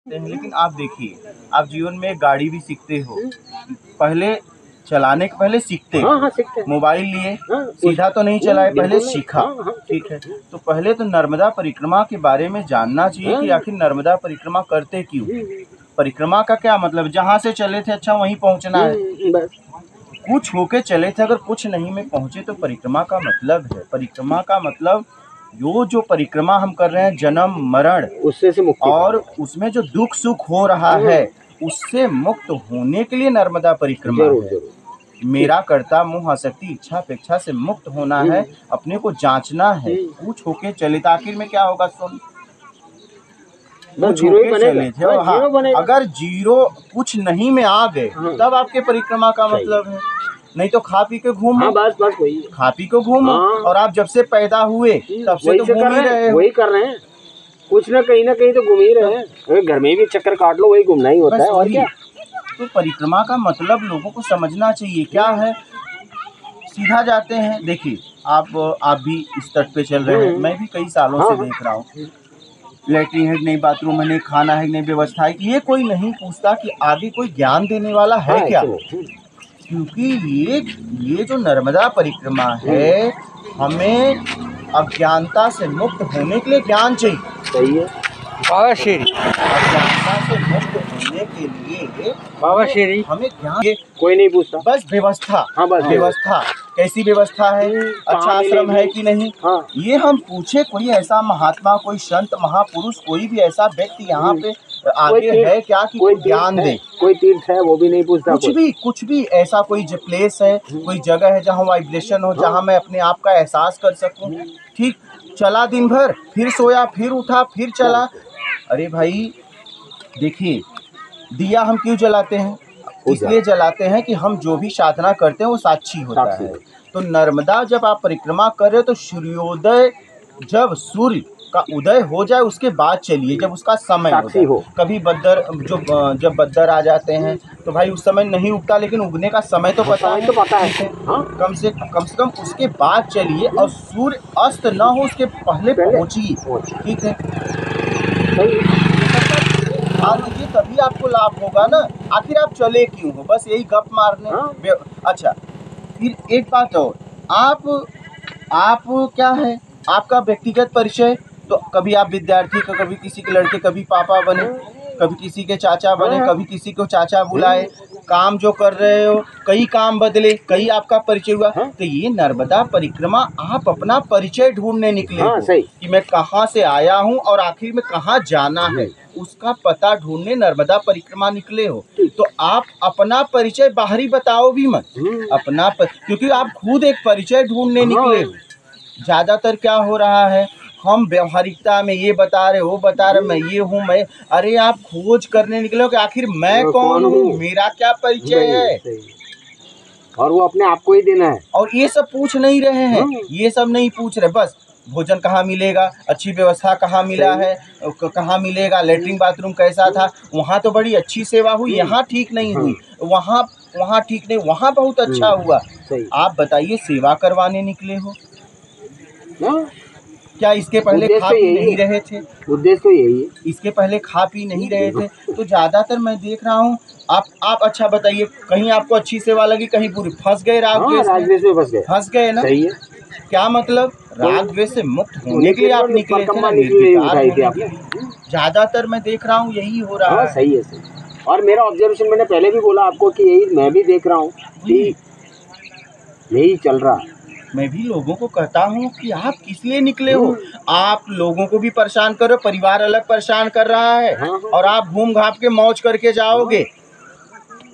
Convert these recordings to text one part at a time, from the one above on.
हैं, लेकिन आप देखिए, आप जीवन में गाड़ी भी सीखते हो, पहले चलाने के पहले सीखते हो। हाँ, सीखते हैं। मोबाइल लिए सीधा तो नहीं चलाए, पहले सीखा। ठीक है, तो पहले तो नर्मदा परिक्रमा के बारे में जानना चाहिए कि आखिर नर्मदा परिक्रमा करते क्यों। परिक्रमा का क्या मतलब, जहाँ से चले थे अच्छा वहीं पहुँचना है, बस कुछ होके चले थे, अगर कुछ नहीं में पहुँचे तो परिक्रमा का मतलब है। परिक्रमा का मतलब जो परिक्रमा हम कर रहे हैं, जन्म मरण उससे से मुक्ति, और उसमें जो दुख सुख हो रहा है उससे मुक्त होने के लिए नर्मदा परिक्रमा है। मेरा कर्ता मोह आसक्ति इच्छा अपेक्षा से मुक्त होना है, अपने को जांचना है। कुछ होके चले तो आखिर में क्या होगा, सुन, कुछ होके चले थे। हाँ, अगर जीरो कुछ नहीं में आ गए तब आपके परिक्रमा का मतलब है। नहीं तो खा पी के घूमो। बस वही, खा पी के घूमो। और आप जब से पैदा हुए तब से तो घूम ही रहे हो। वही कर रहे हैं, कुछ ना कहीं तो घूम ही रहे हैं। घर में भी चक्कर काट लो, वही घूमना ही होता है, और क्या। तो परिक्रमा का मतलब लोगों को समझना चाहिए क्या है। सीधा जाते हैं, देखिए आप भी इस तट पे चल रहे हैं, मैं भी कई सालों से देख रहा हूँ। लैट्रिन है नहीं, बाथरूम है नहीं, खाना है नहीं, व्यवस्था है, ये कोई नहीं पूछता कि आगे कोई ज्ञान देने वाला है क्या। क्योंकि ये जो नर्मदा परिक्रमा है, हमें अज्ञानता से मुक्त होने के लिए ज्ञान चाहिए। सही है बाबा श्री, अज्ञानता से मुक्त होने के लिए बाबा श्री हमें ज्ञान कोई नहीं पूछता, बस व्यवस्था। हाँ, बस व्यवस्था कैसी व्यवस्था है, अच्छा आश्रम है कि नहीं, ये हम पूछे। कोई ऐसा महात्मा, कोई संत महापुरुष, कोई भी ऐसा व्यक्ति यहाँ पे आगे है क्या कि कोई ज्ञान दे। कोई तीर्थ है वो भी नहीं पूछता, कुछ भी ऐसा कोई प्लेस है, कोई जगह है जहाँ वाइब्रेशन हो, जहाँ मैं अपने आप का एहसास कर सकूं। ठीक, चला दिन भर, फिर सोया, फिर उठा, फिर चला। अरे भाई देखिए, दिया हम क्यों जलाते हैं, इसलिए जलाते हैं कि हम जो भी साधना करते हैं वो साक्षी होता है। तो नर्मदा जब आप परिक्रमा कर रहे हो तो सूर्योदय, जब सूर्य का उदय हो जाए उसके बाद चलिए, जब उसका समय हो। कभी बद्दर, जब बद्दर आ जाते हैं तो भाई उस समय नहीं उगता, लेकिन उगने का समय तो पता है। कम से कम उसके बाद चलिए, और सूर्य अस्त न हो उसके पहले पहुँचिए। ठीक है, ये तभी आपको लाभ होगा ना। आखिर आप चले क्यों हो, बस यही गप मारने। अच्छा, फिर एक बात और, आप क्या है आपका व्यक्तिगत परिचय, तो कभी आप विद्यार्थी, कभी किसी के लड़के, कभी पापा बने, कभी किसी के चाचा बने, कभी किसी को चाचा बुलाए। काम जो कर रहे हो, कई काम बदले, कई आपका परिचय हुआ। तो ये नर्मदा परिक्रमा आप अपना परिचय ढूंढने निकले हो कि मैं कहाँ से आया हूँ और आखिर में कहाँ जाना है, उसका पता ढूंढने नर्मदा परिक्रमा निकले हो। तो आप अपना परिचय बाहरी बताओ भी मत, क्योंकि आप खुद एक परिचय ढूंढने निकले हो। ज्यादातर क्या हो रहा है, हम व्यवहारिकता में ये बता रहे, वो बता रहे, मैं ये हूँ, मैं, अरे आप खोज करने निकले हो कि आखिर मैं कौन हूँ, मेरा क्या परिचय है, और वो अपने आप को ही देना है। और ये सब पूछ नहीं रहे हैं, ये सब नहीं पूछ रहे। बस भोजन कहाँ मिलेगा, अच्छी व्यवस्था कहाँ मिला है, कहाँ मिलेगा, लेटरिन बाथरूम कैसा था, वहाँ तो बड़ी अच्छी सेवा हुई, यहाँ ठीक नहीं हुई, वहाँ ठीक नहीं, वहाँ बहुत अच्छा हुआ। आप बताइए, सेवा करवाने निकले हो क्या? इसके पहले खा पी नहीं रहे थे? उद्देश्य तो यही है। इसके पहले खा पी नहीं रहे थे। तो ज्यादातर मैं देख रहा हूँ, आप अच्छा बताइए, कहीं आपको अच्छी सेवा लगी, कहीं पूरी फंस गए, राग द्वेष में फंस गए ना। सही है। क्या मतलब, राग द्वेष से मुक्त होने के लिए आप निकले थे ना। ज्यादातर मैं देख रहा हूँ यही हो रहा है। सही है। और मेरा ऑब्जर्वेशन, मैंने पहले भी बोला आपको कि यही मैं भी देख रहा हूँ कि यही चल रहा है। मैं भी लोगों को कहता हूँ कि आप किस लिए निकले हो, आप लोगों को भी परेशान कर रहे हो, परिवार अलग परेशान कर रहा है, और आप घूम घाप के मौज करके जाओगे।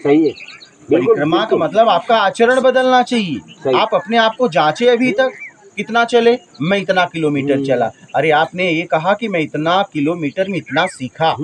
सही है। परिक्रमा का मतलब आपका आचरण बदलना चाहिए। आप अपने आप को जांचे, अभी तक कितना चले, मैं इतना किलोमीटर चला। अरे आपने ये कहा कि मैं इतना किलोमीटर में इतना सीखा,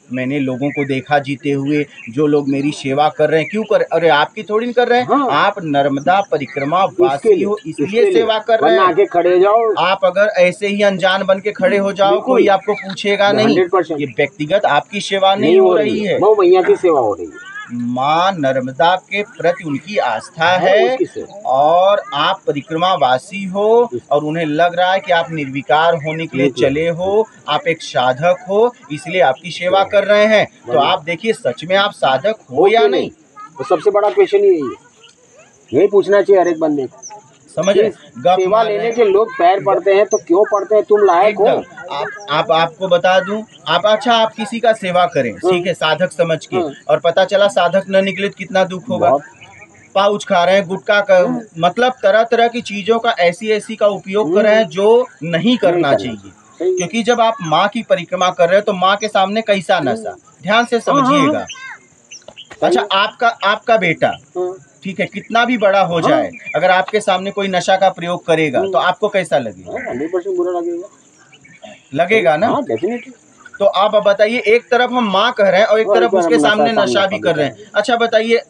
मैंने लोगों को देखा जीते हुए, जो लोग मेरी सेवा कर रहे हैं, क्यों कर, अरे आपकी थोड़ी कर रहे हैं। आप नर्मदा परिक्रमा वासी हो, इसलिए सेवा कर रहे हैं। आगे खड़े जाओ, आप अगर ऐसे ही अनजान बन के खड़े हो जाओ, कोई आपको पूछेगा नहीं। ये व्यक्तिगत आपकी सेवा नहीं हो रही है, वो मैया की सेवा हो रही है। माँ नर्मदा के प्रति उनकी आस्था हाँ, है उसकी सेवा। और आप परिक्रमावासी हो और उन्हें लग रहा है कि आप निर्विकार होने के लिए बिल्कुल। चले हो, आप एक साधक हो, इसलिए आपकी सेवा कर रहे हैं। तो बढ़िया। आप देखिए सच में आप साधक हो या कि नहीं, तो सबसे बड़ा क्वेश्चन यही है, यही पूछना चाहिए हर एक बंदे को। समझ रहे? गप सेवा मार रहे लेने हैं। के लोग पैर पड़ते हैं तो क्यों पड़ते हैं, तुम लायक हो। एकदम। आपको बता दूं, आप किसी का सेवा करें, ठीक है, साधक समझ के, और पता चला साधक न निकले तो कितना दुख होगा। बहुत। पाउच खा रहे हैं, गुटखा का मतलब तरह तरह की चीजों का ऐसी का उपयोग कर रहे हैं जो नहीं करना चाहिए। सही। क्योंकि जब आप माँ की परिक्रमा कर रहे हो तो माँ के सामने कैसा नशा, ध्यान से समझिएगा। अच्छा, आपका बेटा, ठीक है, कितना भी बड़ा हो जाए, अगर आपके सामने कोई नशा का प्रयोग करेगा तो आपको कैसा लगेगा? 100% बुरा लगेगा ना? हाँ, डेफिनेटली। तो आप अब बताइए, एक तरफ हम माँ कह रहे हैं और एक तरफ उसके सामने नशा भी कर रहे हैं। अच्छा बताइए,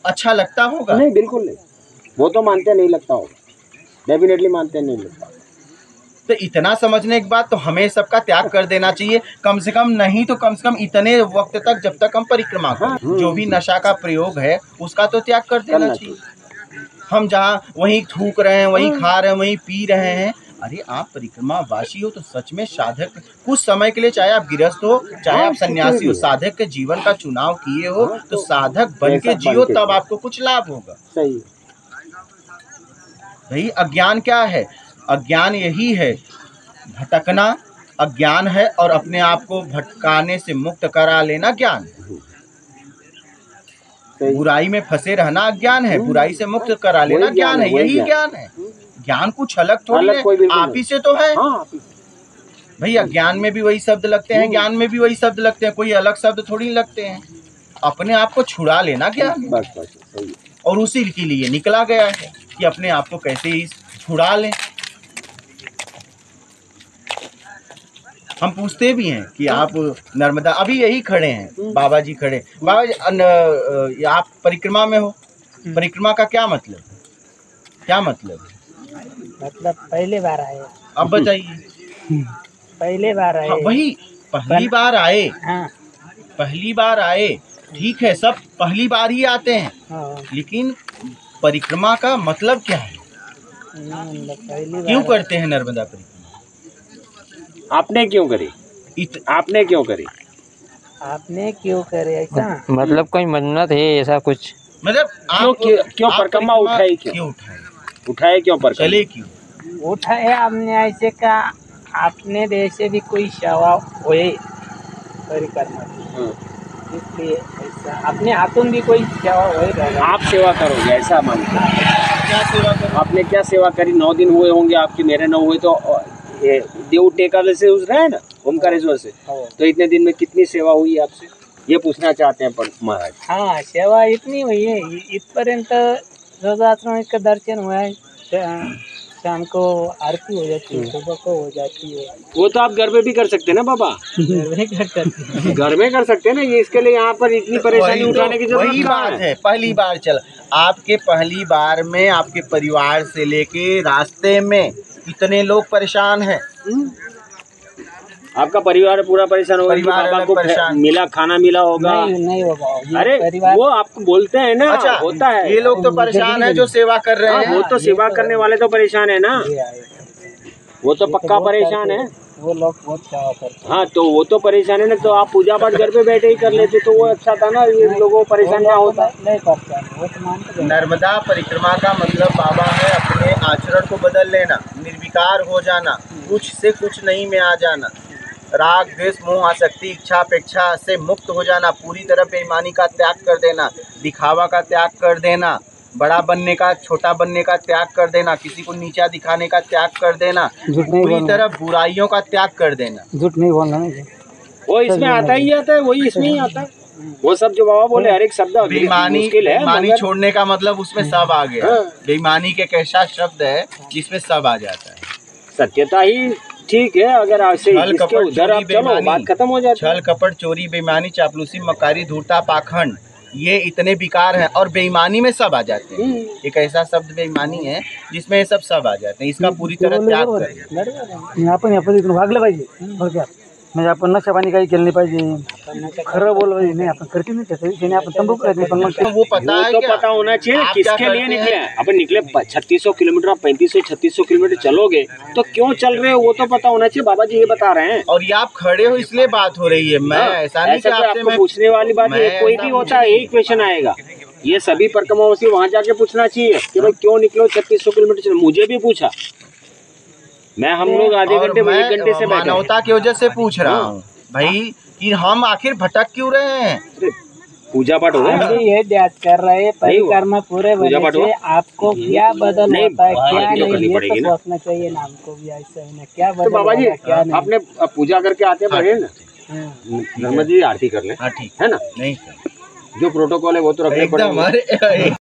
अच्छा लगता होगा? नहीं, बिल्कुल नहीं। वो तो मानते नहीं लगता होगा, डेफिनेटली मानते नहीं लगता। तो इतना समझने के बाद तो हमें सबका त्याग कर देना चाहिए, कम से कम नहीं तो कम से कम इतने वक्त तक जब तक हम परिक्रमा करें। जो भी नशा का प्रयोग है उसका तो त्याग कर देना चाहिए। हम जहाँ वहीं थूक रहे हैं, वहीं खा रहे हैं, वहीं पी रहे हैं। अरे आप परिक्रमा वासी हो तो सच में साधक कुछ समय के लिए, चाहे आप गृहस्थ हो चाहे आप सन्यासी हो, साधक के जीवन का चुनाव किए हो तो साधक बन के जियो, तब आपको कुछ लाभ होगा। सही। भाई अज्ञान क्या है? अज्ञान यही है, भटकना अज्ञान है, और अपने आप को भटकाने से मुक्त करा लेना ज्ञान है। बुराई में फंसे रहना अज्ञान है, बुराई से मुक्त करा लेना ज्ञान है। यही ज्ञान है। ज्ञान कुछ अलग थोड़ी है, आप ही से तो है। भैया ज्ञान में भी वही शब्द लगते हैं, ज्ञान में भी वही शब्द लगते हैं, कोई अलग शब्द थोड़ी लगते हैं। अपने आप को छुड़ा लेना ज्ञान, और उसी के लिए निकला गया है कि अपने आप को कैसे ही छुड़ा लें। हम पूछते भी हैं कि आप नर्मदा, अभी यही खड़े हैं बाबा जी खड़े, बाबा जी आप परिक्रमा में हो, परिक्रमा का क्या मतलब? क्या मतलब पहली बार आए। अब बताइए। पहले बार आए। हाँ, वही पहली बार आए। हाँ। पहली बार आए, ठीक है, सब पहली बार ही आते हैं। हाँ। लेकिन परिक्रमा का मतलब क्या है? क्यों करते हैं नर्मदा परिक्रमा? आपने क्यों करी? आपने क्यों करी? आपने क्यों करे ऐसा? मतलब कोई मन्नत है ऐसा कुछ? मतलब क्यों परिक्रमा उठाई? क्यों उठाए क्यों परिक्रमा? चले क्यों? उठाए आपने ऐसे का, आपने जैसे भी कोई सेवा होए परिक्रमा, इसलिए ऐसा अपने हाथों भी कोई सेवा होए। आप सेवा करोगे ऐसा मानते हैं? क्या सेवा करो? आपने क्या सेवा करी? 9 दिन हुए होंगे आपके, मेरे 9 हुए तो ये देव टेकर से उस रहे ना, ओमकारेश्वर से, तो इतने दिन में कितनी सेवा हुई आपसे, ये पूछना चाहते हैं महाराज। हाँ, सेवा इतनी हुई है, इतपर्यंत रोजाश्रम का दर्शन हुआ है, शाम को आरती हो जाती है, सुबह को हो जाती है। वो तो आप घर में भी कर सकते हैं ना बाबा, घर में कर सकते हैं। घर में कर सकते हैं ना, ये इसके लिए यहाँ पर इतनी परेशानी उठाने की जरूरत वही बात है। पहली बार चल, आपके पहली बार में आपके परिवार से लेके रास्ते में कितने लोग परेशान हैं। आपका परिवार पूरा परेशान होगा, परिवार को परेशान मिला, खाना मिला होगा? नहीं होगा। अरे वो आपको बोलते हैं ना। अच्छा, होता है, ये लोग तो परेशान है जो सेवा कर रहे हैं। वो तो सेवा करने वाले तो परेशान है ना, वो तो पक्का परेशान है। वो लोग बहुत सेवा करते हैं। हाँ, तो वो तो परेशान है ना, तो आप पूजा पाठ घर पे बैठे ही कर लेते तो वो अच्छा था ना, ये लोगों को परेशान ना होता। नहीं करता, वो तो मानते हैं। नर्मदा परिक्रमा का मतलब बाबा है अपने आचरण को बदल लेना, निर्विकार हो जाना, कुछ से कुछ नहीं में आ जाना, राग द्वेष मोह आसक्ति इच्छा अपेक्षा से मुक्त हो जाना, पूरी तरह बेईमानी का त्याग कर देना, दिखावा का त्याग कर देना, बड़ा बनने का छोटा बनने का त्याग कर देना, किसी को नीचा दिखाने का त्याग कर देना, पूरी तरह बुराइयों का त्याग कर देना। झूठ नहीं बोलना। वो इसमें आता ही आता है, वही इसमें ही आता है। वो सब जो बाबा बोले हर एक शब्द बेईमानी छोड़ने का मतलब उसमें सब आ गया। बेईमानी के कैसा शब्द है जिसमें सब आ जाता है। सत्यता ही ठीक है, अगर ऐसे उधर आप चलो बात खत्म हो जाती है। छल कपट चोरी बेईमानी चापलूसी मकारी धूर्ता पाखंड, ये इतने विकार हैं और बेईमानी में सब आ जाते हैं। एक ऐसा शब्द बेईमानी है जिसमें ये सब आ जाते हैं। इसका पूरी तरह त्याग करें। म्हणजे आपण नशापाणी काही केलं नाही पाहिजे, खरं बोलवायचं नाही, आपण करते नाही त्याच्या विषयी आपण तंबाखू करत नाही, पण मग तो वो पता वो है तो क्या? पता होना चाहिए आप किसके क्या लिए करते निकले हैं? हैं। अपन निकले 3600 किलोमीटर, आप 3500-3600 किलोमीटर चलोगे तो क्यों चल रहे हो वो तो पता होना चाहिए। बाबा जी ये बता रहे हैं। और ये आप खड़े हो इसलिए बात हो रही है, मैं हाँ, ऐसा नहीं कि कोई आपसे आपको मैं पूछने वाली बात नहीं है, मैं कोई ऐसा भी होता है यही क्वेश्चन आएगा। ये सभी परिक्रमाओं से वहां जाके पूछना चाहिए कि भाई क्यों निकलो 3600 किलोमीटर चलो। मुझे भी पूछा, मैं हम लोग आधे और घंटे मैं 1 घंटे से बैठे हैं। मानवता की वजह से पूछ रहा हाँ। हूँ भाई कि हम आखिर भटक क्यों रहे हैं। अरे, पूजा पाठ हो हम गया। भी ये ध्यान कर रहे हैं नहीं हुआ। परिक्रमा पूरे पूजा होने पाठ से हुआ? आपको क्या बदल नहीं, होता है बात क्या तो करनी नहीं, ये पड़ेगी तो ना। सोचना चाहिए ना हमको भी, ऐसा है ना, क्या तो बदल बाबा जी होगा, क्या नहीं। आपने अब पूजा करके आते हैं बढ़िया ना, हाँ। नर्मदा जी आरती कर लें, हाँ ठीक है ना। नहीं जो प्रोटोकॉल है वो तो रखने एकदम पड़ेंगे। अरे